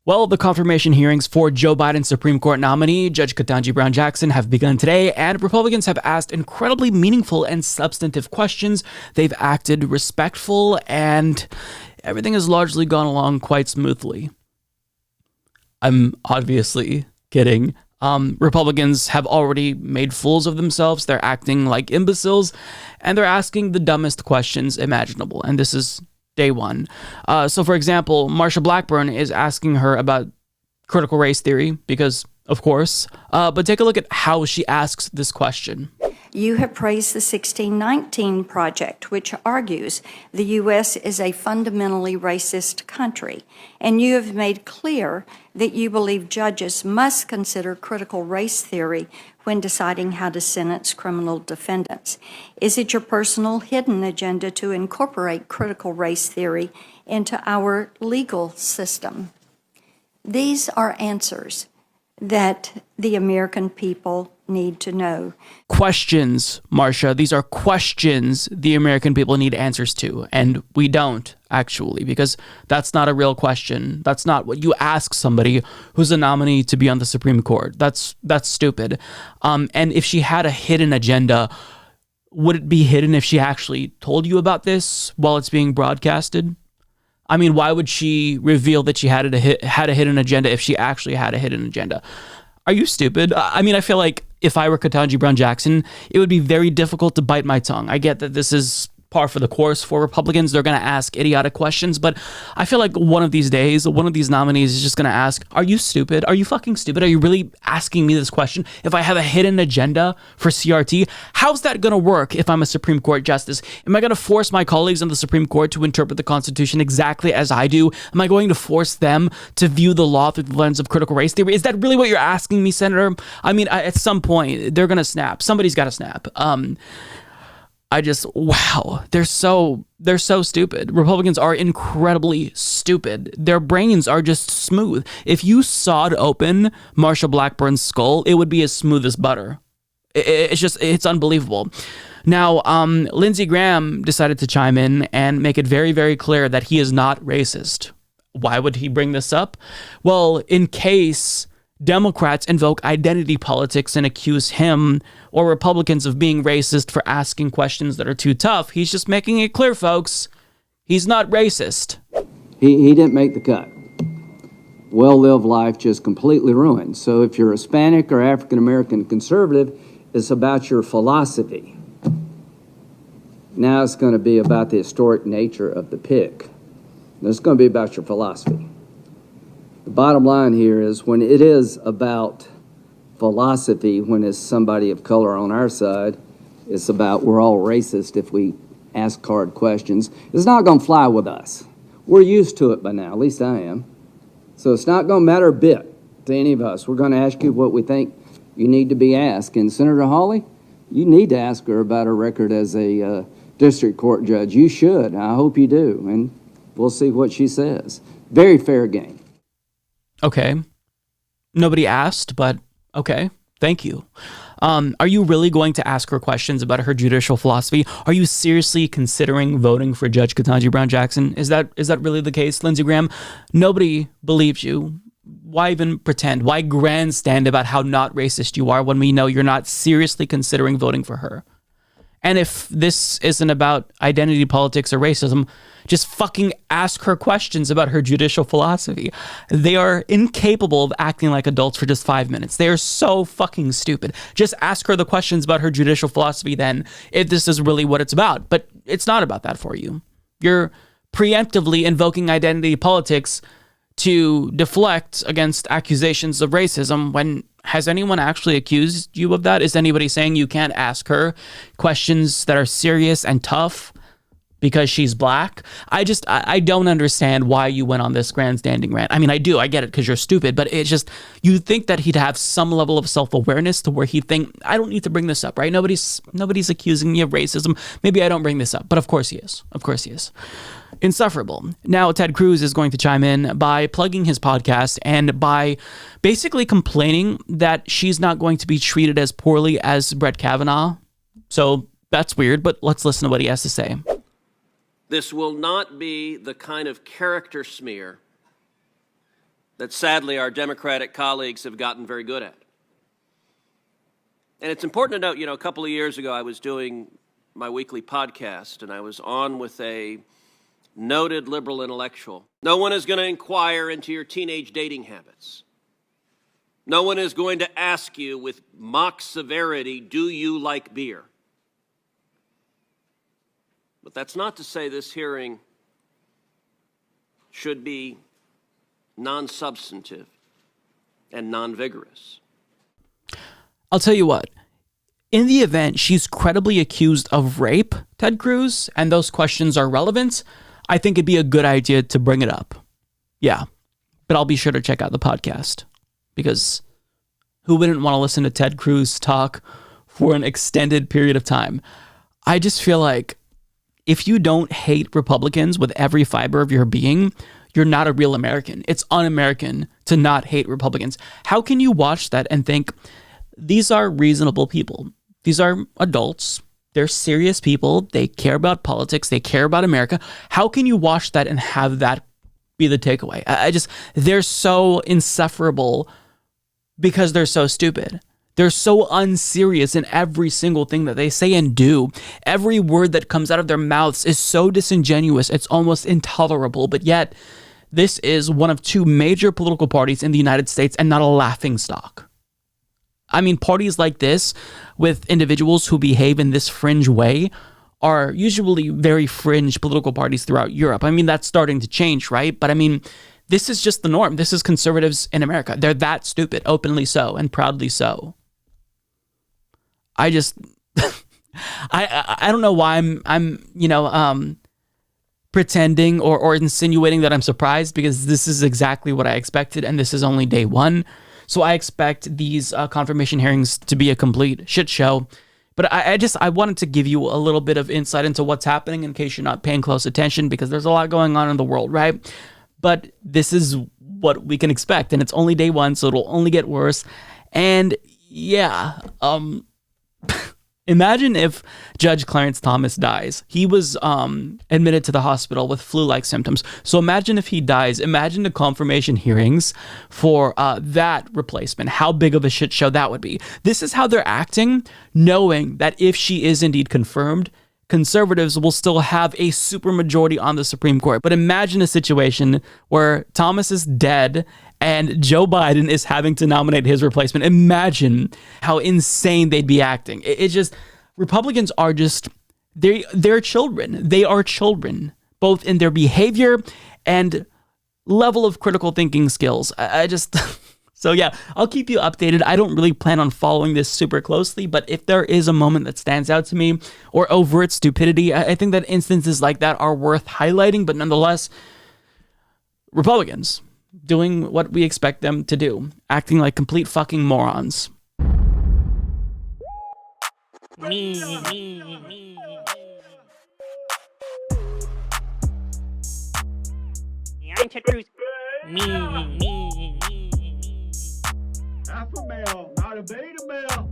Well, the confirmation hearings for Joe Biden's Supreme Court nominee, Judge Ketanji Brown Jackson, have begun today, and Republicans have asked incredibly meaningful and substantive questions. They've acted respectful, and everything has largely gone along quite smoothly. I'm obviously kidding. Republicans have already made fools of themselves. They're acting like imbeciles, and they're asking the dumbest questions imaginable. And this is day one. So, for example, Marsha Blackburn is asking her about critical race theory because, of course, but take a look at how she asks this question. You have praised the 1619 Project, which argues the U.S. is a fundamentally racist country, and you have made clear that you believe judges must consider critical race theory when deciding how to sentence criminal defendants. Is it your personal hidden agenda to incorporate critical race theory into our legal system? These are answers that the American people need to know. Questions, Marsha. These are questions the American people need answers to, and we don't, actually, because that's not a real question. That's not what you ask somebody who's a nominee to be on the Supreme Court. That's stupid. And if she had a hidden agenda, would it be hidden if she actually told you about this while it's being broadcasted? I mean, why would she reveal that she had a hidden agenda if she actually had a hidden agenda? Are you stupid? I mean, I feel like if I were Ketanji Brown Jackson, it would be very difficult to bite my tongue. I get that this is par for the course for Republicans. They're going to ask idiotic questions, but I feel like one of these days, one of these nominees is just going to ask, are you stupid? Are you fucking stupid? Are you really asking me this question? If I have a hidden agenda for CRT, how's that going to work if I'm a Supreme Court justice? Am I going to force my colleagues on the Supreme Court to interpret the Constitution exactly as I do? Am I going to force them to view the law through the lens of critical race theory? Is that really what you're asking me, Senator? I mean, at some point, they're going to snap. Somebody's got to snap. Wow, they're so stupid. Republicans are incredibly stupid. Their brains are just smooth. If you sawed open Marsha Blackburn's skull, it would be as smooth as butter. It's unbelievable. Now, Lindsey Graham decided to chime in and make it very, very clear that he is not racist. Why would he bring this up? Well, in case Democrats invoke identity politics and accuse him or Republicans of being racist for asking questions that are too tough, he's just making it clear, folks, he's not racist. He didn't make the cut. Well-lived life just completely ruined. So if you're Hispanic or African-American conservative, it's about your philosophy. Now it's going to be about the historic nature of the pick. It's going to be about your philosophy. The bottom line here is when it is about philosophy, when it's somebody of color on our side, it's about we're all racist if we ask hard questions. It's not going to fly with us. We're used to it by now, at least I am. So it's not going to matter a bit to any of us. We're going to ask you what we think you need to be asked. And Senator Hawley, you need to ask her about her record as a district court judge. You should. I hope you do. And we'll see what she says. Very fair game. Okay. Nobody asked, but okay. Thank you. Are you really going to ask her questions about her judicial philosophy? Are you seriously considering voting for Judge Ketanji Brown Jackson? Is that really the case, Lindsey Graham? Nobody believes you. Why even pretend? Why grandstand about how not racist you are when we know you're not seriously considering voting for her? And if this isn't about identity politics or racism, just fucking ask her questions about her judicial philosophy. They are incapable of acting like adults for just 5 minutes. They are so fucking stupid. Just ask her the questions about her judicial philosophy then, if this is really what it's about. But it's not about that for you. You're preemptively invoking identity politics to deflect against accusations of racism when has anyone actually accused you of that? Is anybody saying you can't ask her questions that are serious and tough because she's black? I don't understand why you went on this grandstanding rant. I mean, I do. I get it because you're stupid, but it's just, you think that he'd have some level of self-awareness to where he'd think, I don't need to bring this up, right? Nobody's accusing me of racism. Maybe I don't bring this up, but of course he is. Of course he is. Insufferable. Now, Ted Cruz is going to chime in by plugging his podcast and by basically complaining that she's not going to be treated as poorly as Brett Kavanaugh. So that's weird, but let's listen to what he has to say. This will not be the kind of character smear that sadly our Democratic colleagues have gotten very good at. And it's important to note, a couple of years ago I was doing my weekly podcast and I was on with a noted liberal intellectual. No one is going to inquire into your teenage dating habits. No one is going to ask you with mock severity, do you like beer? But that's not to say this hearing should be non-substantive and non-vigorous. I'll tell you what. In the event she's credibly accused of rape, Ted Cruz, and those questions are relevant, I think it'd be a good idea to bring it up. Yeah, but I'll be sure to check out the podcast, because who wouldn't want to listen to Ted Cruz talk for an extended period of time? I just feel like if you don't hate Republicans with every fiber of your being, you're not a real American. It's un-American to not hate Republicans. How can you watch that and think, these are reasonable people? These are adults. They're serious people. They care about politics. They care about America. How can you watch that and have that be the takeaway? They're so insufferable because they're so stupid. They're so unserious in every single thing that they say and do. Every word that comes out of their mouths is so disingenuous, it's almost intolerable. But yet, this is one of two major political parties in the United States and not a laughingstock. I mean, parties like this, with individuals who behave in this fringe way, are usually very fringe political parties throughout Europe. I mean, that's starting to change, right? But I mean, this is just the norm. This is conservatives in America. They're that stupid, openly so, and proudly so. I don't know why I'm pretending or insinuating that I'm surprised, because this is exactly what I expected, and this is only day one. So I expect these confirmation hearings to be a complete shit show. But I wanted to give you a little bit of insight into what's happening in case you're not paying close attention, because there's a lot going on in the world, right? But this is what we can expect, and it's only day one, so it'll only get worse. And yeah, imagine if Judge Clarence Thomas dies. He was admitted to the hospital with flu-like symptoms. So imagine if he dies. Imagine the confirmation hearings for that replacement. How big of a shit show that would be. This is how they're acting, knowing that if she is indeed confirmed, conservatives will still have a supermajority on the Supreme Court. But imagine a situation where Thomas is dead and Joe Biden is having to nominate his replacement. Imagine how insane they'd be acting. Republicans are they're children. They are children, both in their behavior and level of critical thinking skills. So yeah, I'll keep you updated. I don't really plan on following this super closely, but if there is a moment that stands out to me, or overt stupidity, I think that instances like that are worth highlighting. But nonetheless, Republicans doing what we expect them to do, acting like complete fucking morons. Me. I'm Ted Cruz. Me. Alpha male, not a beta male.